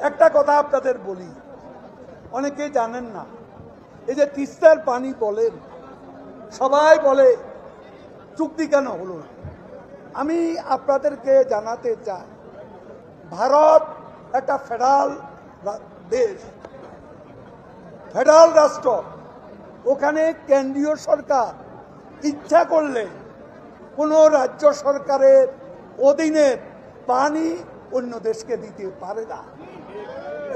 একটা কথা আপনাদের বলি, অনেকেই জানেন না, এই যে তিস্তার পানি বলেন, সবাই বলে চুক্তি কেন হলো না। আমি আপনাদেরকে জানাতে চাই, ভারত একটা ফেডারেল দেশ, ফেডারেল রাষ্ট্র। ওখানে কেন্দ্রীয় সরকার ইচ্ছা করলে কোনো রাজ্য সরকারের অধীনে পানি অন্য দেশকে দিতে পারে না।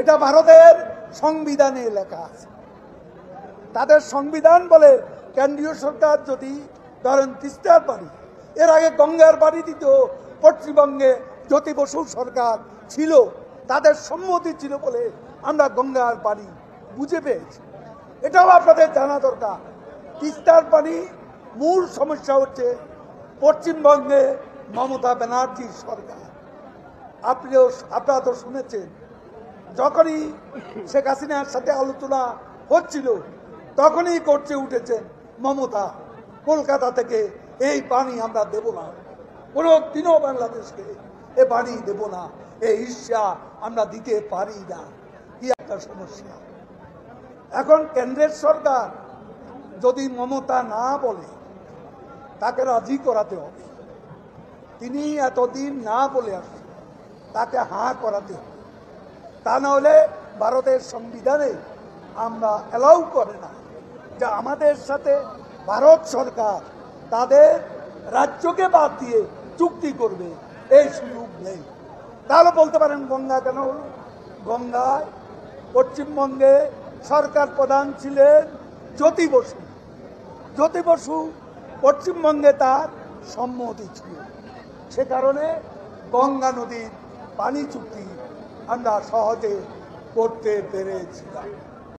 এটা ভারতের সংবিধানে লেখা আছে। তাদের সংবিধান বলে কেন্দ্রীয় সরকার যদি ধরেন তিস্তার পানি, এর আগে গঙ্গার পানি দিত, পশ্চিমবঙ্গে জ্যোতি বসু সরকার ছিল, তাদের সম্মতি ছিল বলে আমরা গঙ্গার পানি বুঝে পেয়েছি। এটাও আপনাদের জানা দরকার। তিস্তার পানি মূল সমস্যা হচ্ছে পশ্চিমবঙ্গে মমতা ব্যানার্জি সরকার। আপনারা তো শুনেছেন, যখনই শেখ হাসিনার সাথে আলোচনা হচ্ছিল তখনই করতে উঠেছেন মমতা, কলকাতা থেকে এই পানি আমরা দেব না, কোনো দিনও বাংলাদেশকে এ পানি দেব না, এই ঈর্ষা আমরা দিতে পারি না। কি একটা সমস্যা। এখন কেন্দ্রের সরকার যদি মমতা না বলে, তাকে রাজি করাতে হবে। তিনি এতদিন না বলে আসছেন, তাকে হাঁ করাতে হবে। তা না হলে ভারতের সংবিধানে আমরা অ্যালাউ করে না যে আমাদের সাথে ভারত সরকার তাদের রাজ্যকে বাদ দিয়ে চুক্তি করবে, এই সুযোগ নেই। তাহলে বলতে পারেন গঙ্গা কেন হলো? গঙ্গায় পশ্চিমবঙ্গে সরকার প্রধান ছিলেন জ্যোতি বসু। জ্যোতি বসু পশ্চিমবঙ্গে তার সম্মতি ছিল, সে কারণে গঙ্গা নদীর পানি চুক্তি আমরা সহজে করতে পেরেছিলাম।